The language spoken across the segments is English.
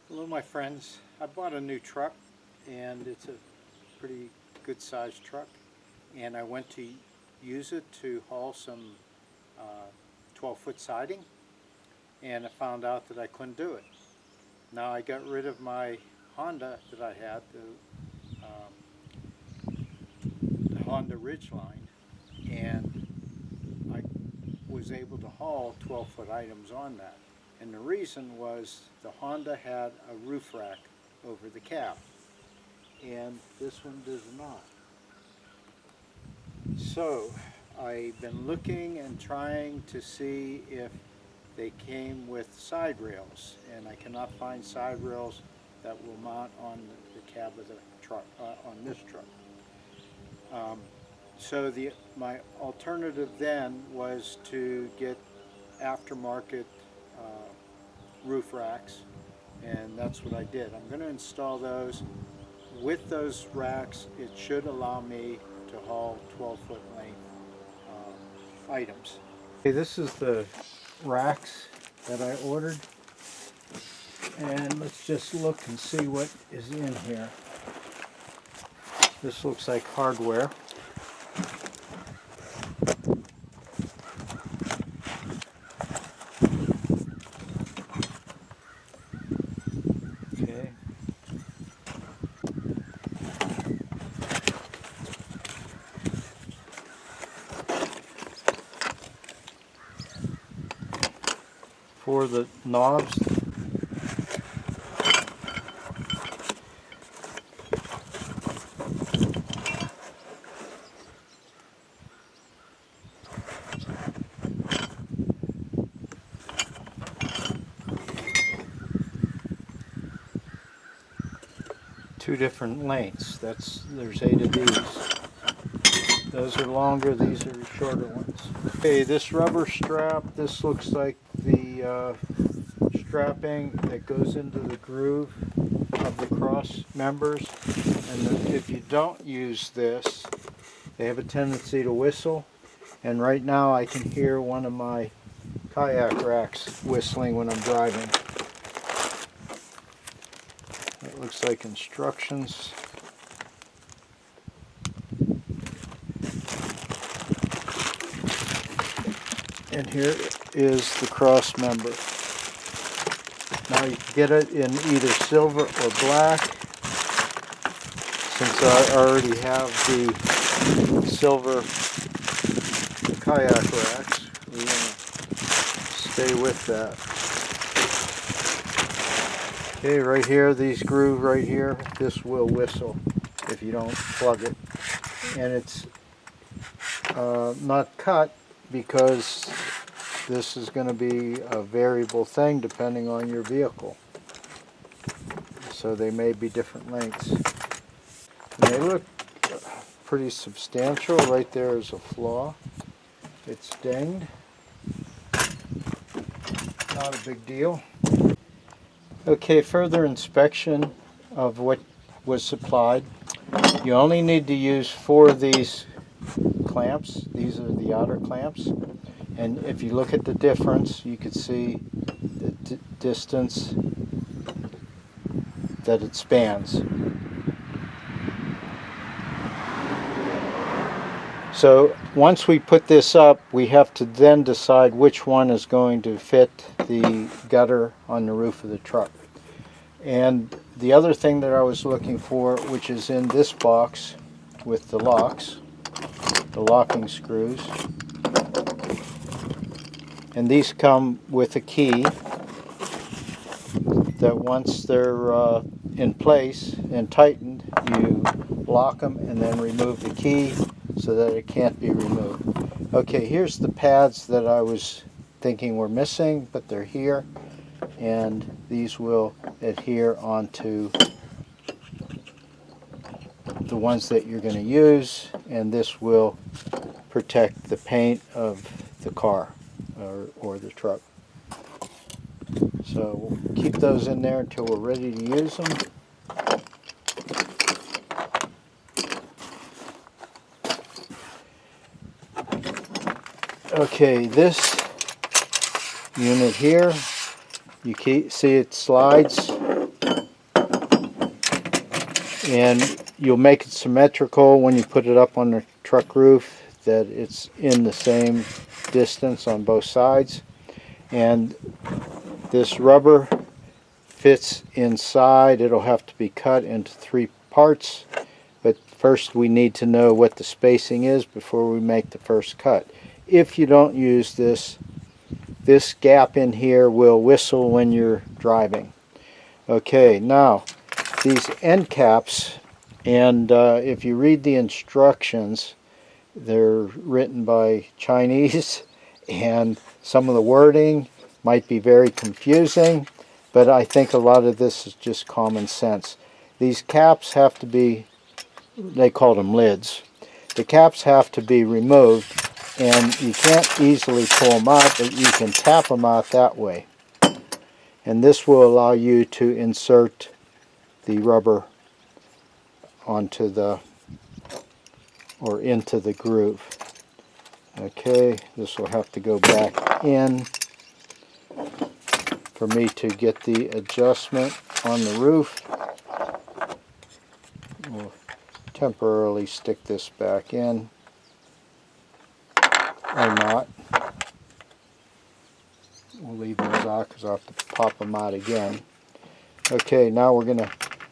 Hello my friends, I bought a new truck and it's a pretty good sized truck, and I went to use it to haul some 12-foot siding, and I found out that I couldn't do it. Now I got rid of my Honda that I had, the Honda Ridgeline, and I was able to haul 12-foot items on that. And the reason was the Honda had a roof rack over the cab, and this one does not. So I've been looking and trying to see if they came with side rails, and I cannot find side rails that will mount on the cab of the truck, on this truck. So my alternative then was to get aftermarket roof racks, and that's what I did. I'm going to install those. With those racks, it should allow me to haul 12-foot length items. Okay, this is the racks that I ordered, and let's just look and see what is in here. This looks like hardware. Okay. For the knobs, two different lengths. There's 8 of these. Those are longer, these are shorter ones. Okay, this rubber strap, this looks like the strapping that goes into the groove of the cross members. And if you don't use this, they have a tendency to whistle. And right now I can hear one of my kayak racks whistling when I'm driving. That looks like instructions. And here is the cross member. Now you can get it in either silver or black. Since I already have the silver kayak racks, we're going to stay with that. Okay, right here, these groove right here, this will whistle if you don't plug it. And it's not cut because this is going to be a variable thing depending on your vehicle. So they may be different lengths. And they look pretty substantial. Right there is a flaw. It's dinged. Not a big deal. Okay, further inspection of what was supplied. You only need to use 4 of these clamps. These are the outer clamps. And if you look at the difference, you can see the distance that it spans. So once we put this up, we have to then decide which one is going to fit the gutter on the roof of the truck. And the other thing that I was looking for, which is in this box with the locks, the locking screws. And these come with a key that once they're in place and tightened, you lock them and then remove the key so that it can't be removed. Okay, here's the pads that I was thinking were missing, but they're here, and these will adhere onto the ones that you're going to use, and this will protect the paint of the car or the truck. So we'll keep those in there until we're ready to use them. Okay, this unit here, you see it slides And you'll make it symmetrical when you put it up on the truck roof, that it's in the same distance on both sides. And this rubber fits inside. It'll have to be cut into 3 parts, but first we need to know what the spacing is before we make the first cut. If you don't use this, this gap in here will whistle when you're driving. Okay, now these end caps, and if you read the instructions, they're written by Chinese and some of the wording might be very confusing, but I think a lot of this is just common sense. These caps have to be, they call them lids. The caps have to be removed, and you can't easily pull them out, but you can tap them out that way. And this will allow you to insert the rubber onto the, or into the groove. Okay, this will have to go back in for me to get the adjustment on the roof. We'll temporarily stick this back in, or not. We'll leave those out because I'll have to pop them out again. Okay, now we're going to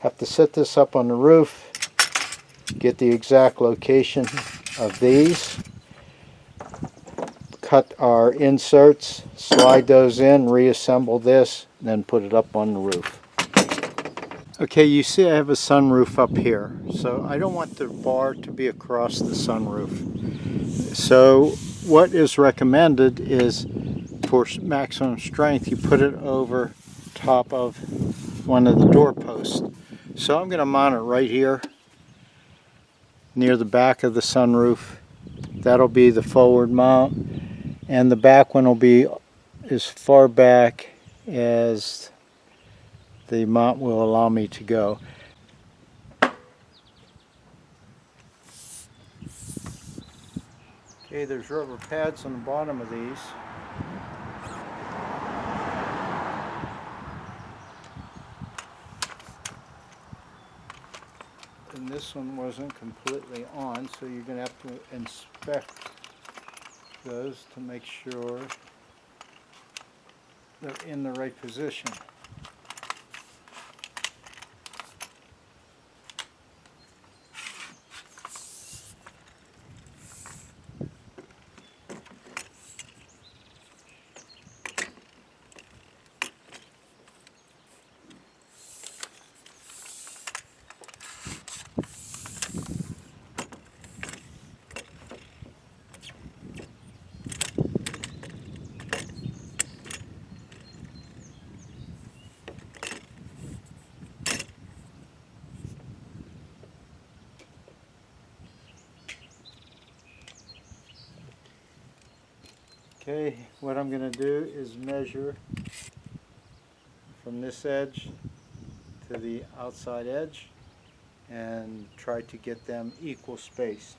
have to set this up on the roof, get the exact location of these, cut our inserts, slide those in, reassemble this, and then put it up on the roof. Okay, you see I have a sunroof up here, so I don't want the bar to be across the sunroof. So what is recommended is, for maximum strength, you put it over top of one of the door posts. So I'm going to mount it right here near the back of the sunroof. That'll be the forward mount, and the back one will be as far back as the mount will allow me to go. Okay, there's rubber pads on the bottom of these. And this one wasn't completely on, so you're going to have to inspect those to make sure they're in the right position. Okay, what I'm going to do is measure from this edge to the outside edge and try to get them equal spaced.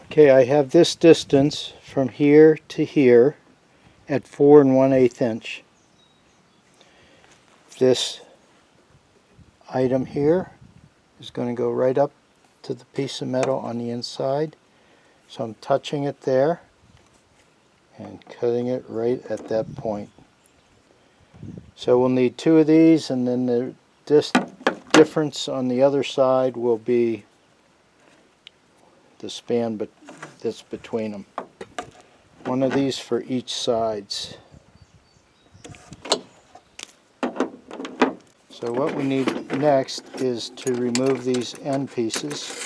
Okay, I have this distance from here to here at 4 1/8 inch. This item here is going to go right up to the piece of metal on the inside. So I'm touching it there and cutting it right at that point. So we'll need 2 of these, and then the difference on the other side will be the span that's between them. 1 of these for each sides. So what we need next is to remove these end pieces.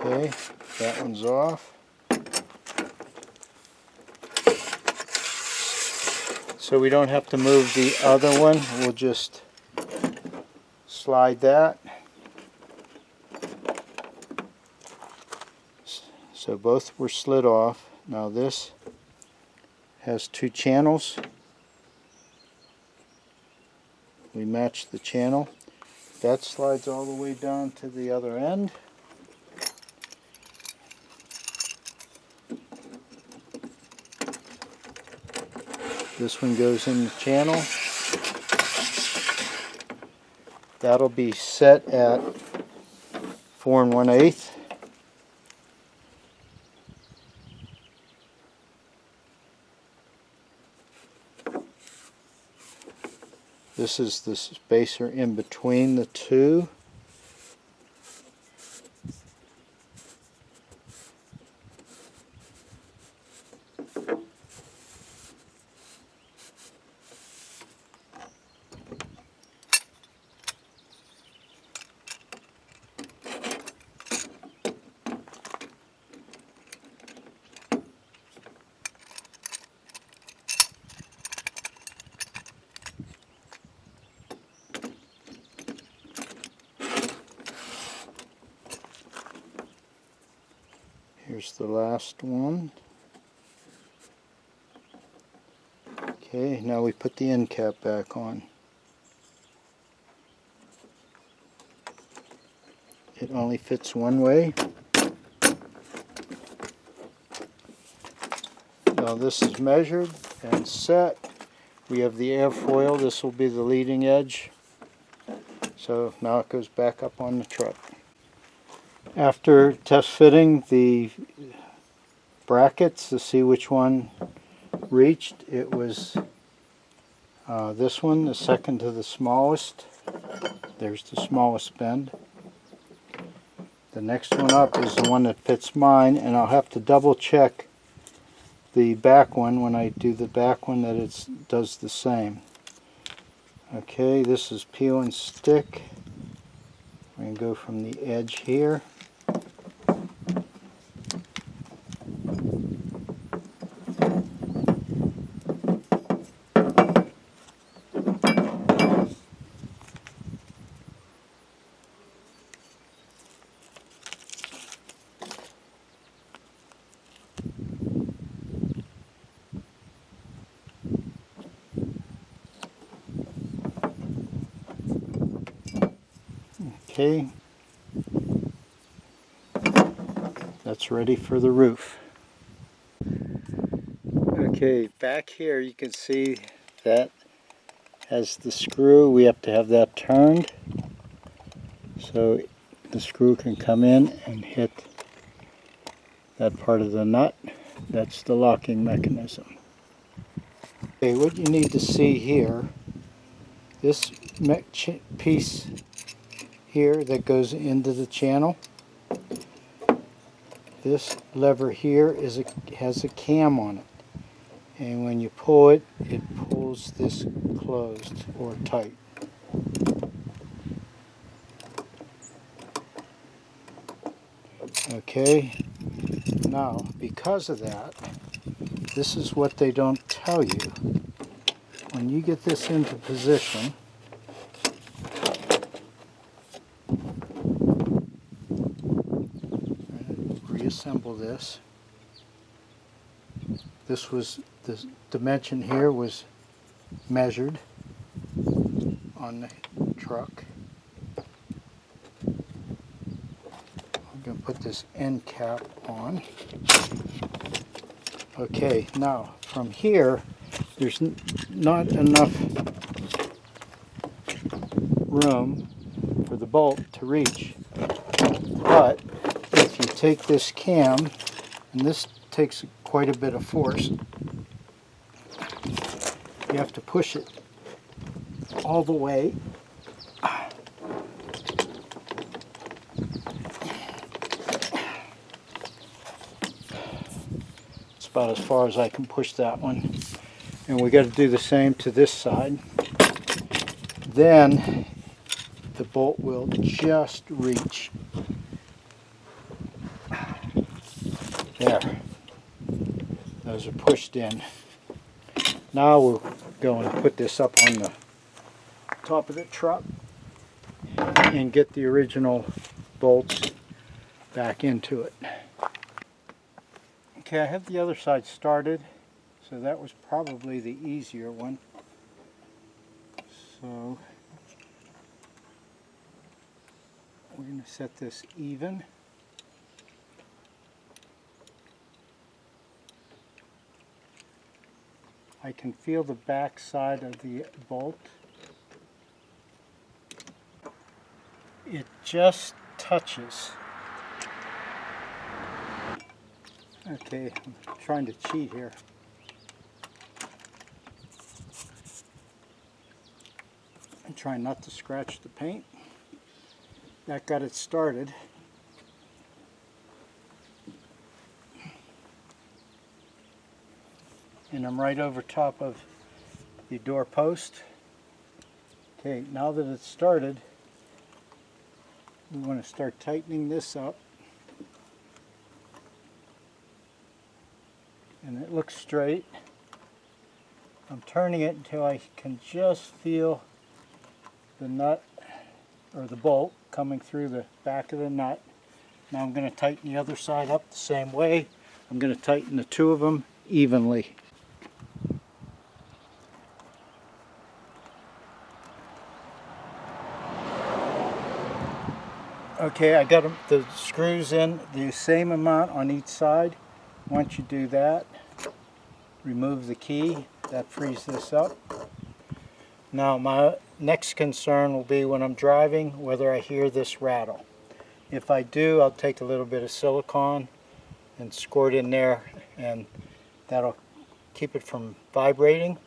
Okay, that one's off. So we don't have to move the other one, we'll just slide that. So both were slid off. Now this has 2 channels. We match the channel. That slides all the way down to the other end. This one goes in the channel. That'll be set at 4 1/8. This is the spacer in between the two. Here's the last one. Okay, now we put the end cap back on. It only fits one way. Now this is measured and set. We have the airfoil. This will be the leading edge. So now it goes back up on the truck. After test fitting the brackets to see which one reached, it was this one, the second to the smallest. There's the smallest bend. The next one up is the one that fits mine, and I'll have to double check the back one when I do the back one that it does the same. Okay, this is peel and stick. We're going to go from the edge here. Okay, that's ready for the roof. Okay, back here you can see that has the screw. We have to have that turned so the screw can come in and hit that part of the nut. That's the locking mechanism. Okay, what you need to see here, this piece here that goes into the channel, this lever here has a cam on it, and when you pull it, it pulls this closed or tight. Okay, now because of that, this is what they don't tell you. When you get this into position, reassemble this. The dimension here was measured on the truck. I'm going to put this end cap on. Okay, now from here there's not enough room for the bolt to reach, but if you take this cam, and this takes quite a bit of force, you have to push it all the way. It's about as far as I can push that one. And we got to do the same to this side. Then the bolt will just reach. There. Those are pushed in. Now we're going to put this up on the top of the truck and get the original bolts back into it. Okay, I have the other side started, so that was probably the easier one. So we're going to set this even. I can feel the back side of the bolt. It just touches. Okay, I'm trying to cheat here. I'm trying not to scratch the paint. That got it started. And I'm right over top of the door post. Okay, now that it's started, we want to start tightening this up. And it looks straight. I'm turning it until I can just feel the nut or the bolt coming through the back of the nut. Now I'm going to tighten the other side up the same way. I'm going to tighten the two of them evenly. Okay, I got the screws in the same amount on each side. Once you do that, remove the key. That frees this up. Now my next concern will be when I'm driving, whether I hear this rattle. If I do, I'll take a little bit of silicone and squirt in there, and that'll keep it from vibrating.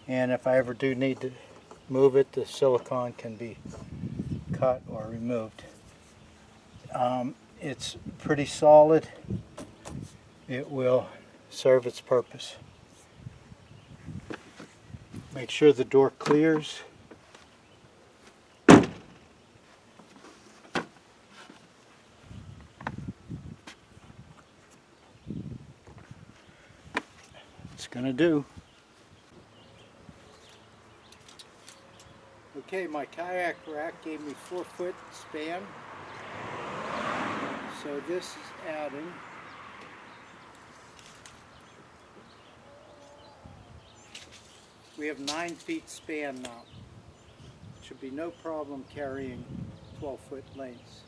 And if I ever do need to move it, the silicone can be cut or removed. It's pretty solid. It will serve its purpose. Make sure the door clears. It's gonna do. Okay, my kayak rack gave me 4-foot span. So this is adding. We have 9 feet span now. Should be no problem carrying 12-foot lengths.